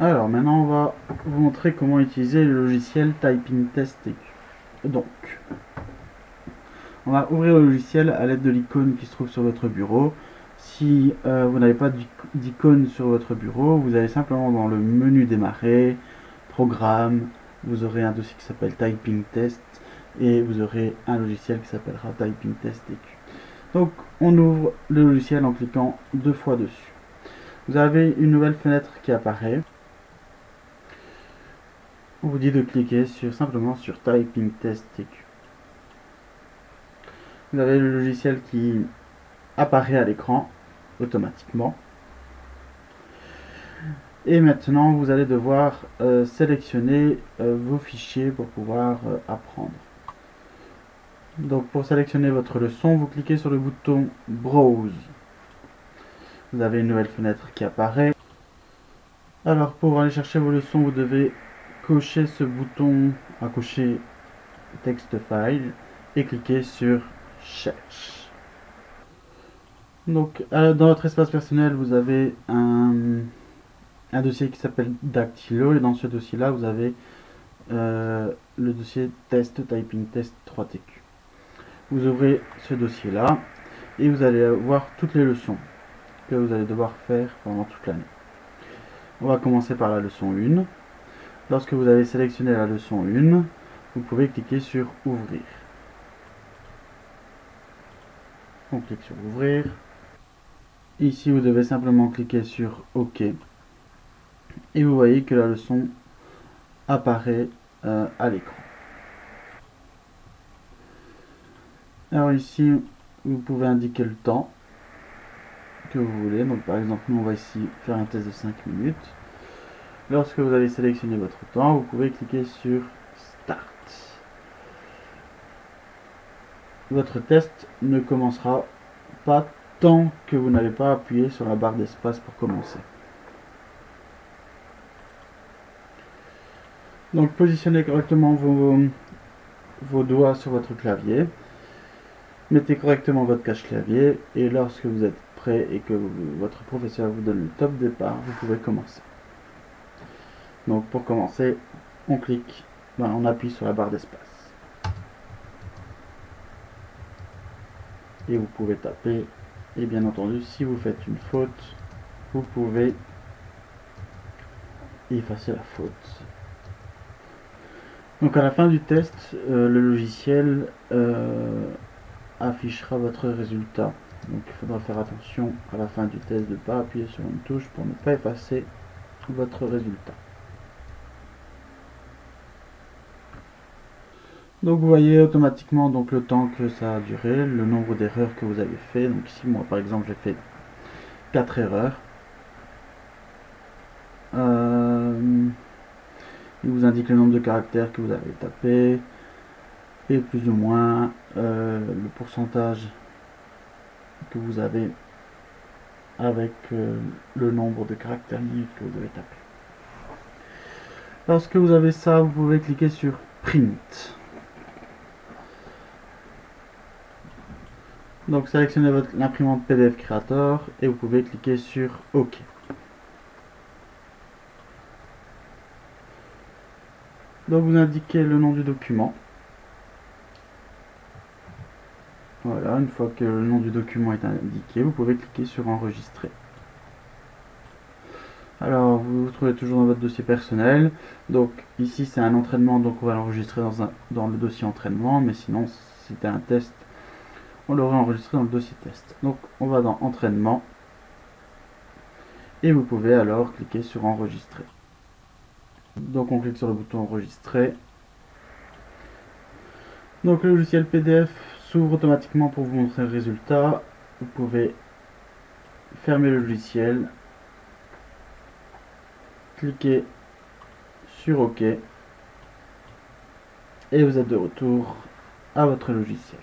Alors maintenant on va vous montrer comment utiliser le logiciel Typing Test TQ. Donc, on va ouvrir le logiciel à l'aide de l'icône qui se trouve sur votre bureau. Si vous n'avez pas d'icône sur votre bureau, vous allez simplement dans le menu démarrer, programme, vous aurez un dossier qui s'appelle Typing Test et vous aurez un logiciel qui s'appellera Typing Test TQ. Donc on ouvre le logiciel en cliquant 2 fois dessus. Vous avez une nouvelle fenêtre qui apparaît. On vous dit de cliquer simplement sur Typing Test TQ. Vous avez le logiciel qui apparaît à l'écran automatiquement. Et maintenant, vous allez devoir sélectionner vos fichiers pour pouvoir apprendre. Donc pour sélectionner votre leçon, vous cliquez sur le bouton Browse. Vous avez une nouvelle fenêtre qui apparaît. Alors pour aller chercher vos leçons, vous devez cocher ce bouton à cocher Text File et cliquer sur Cherche. Donc dans votre espace personnel, vous avez un dossier qui s'appelle Dactylo et dans ce dossier là vous avez le dossier Test Typing Test 3TQ. Vous ouvrez ce dossier là et vous allez voir toutes les leçons que vous allez devoir faire pendant toute l'année. On va commencer par la leçon 1. Lorsque vous avez sélectionné la leçon 1, vous pouvez cliquer sur Ouvrir. On clique sur Ouvrir. Ici, vous devez simplement cliquer sur OK. Et vous voyez que la leçon apparaît à l'écran. Alors ici, vous pouvez indiquer le temps que vous voulez. Donc par exemple, nous on va ici faire un test de 5 minutes. Lorsque vous avez sélectionné votre temps, vous pouvez cliquer sur Start. Votre test ne commencera pas tant que vous n'avez pas appuyé sur la barre d'espace pour commencer. Donc positionnez correctement vos doigts sur votre clavier. Mettez correctement votre cache-clavier et lorsque vous êtes prêt et que votre professeur vous donne le top départ, vous pouvez commencer. Donc pour commencer, on clique, on appuie sur la barre d'espace. Et vous pouvez taper. Et bien entendu, si vous faites une faute, vous pouvez effacer la faute. Donc à la fin du test, le logiciel affichera votre résultat. Donc il faudra faire attention à la fin du test de ne pas appuyer sur une touche pour ne pas effacer votre résultat. Donc vous voyez automatiquement donc le temps que ça a duré, le nombre d'erreurs que vous avez fait. Donc ici moi par exemple j'ai fait 4 erreurs. Il vous indique le nombre de caractères que vous avez tapé et plus ou moins le pourcentage que vous avez avec le nombre de caractères minutes que vous avez tapé. Lorsque vous avez ça, vous pouvez cliquer sur Print. Donc sélectionnez l'imprimante PDF Creator et vous pouvez cliquer sur OK. Donc vous indiquez le nom du document. Voilà, une fois que le nom du document est indiqué, vous pouvez cliquer sur Enregistrer. Alors vous vous trouvez toujours dans votre dossier personnel. Donc ici c'est un entraînement, donc on va l'enregistrer dans le dossier entraînement, mais sinon si c'était un test, on l'aurait enregistré dans le dossier test. Donc on va dans Entraînement et vous pouvez alors cliquer sur Enregistrer. Donc on clique sur le bouton Enregistrer. Donc le logiciel PDF s'ouvre automatiquement pour vous montrer le résultat. Vous pouvez fermer le logiciel, cliquez sur OK et vous êtes de retour à votre logiciel.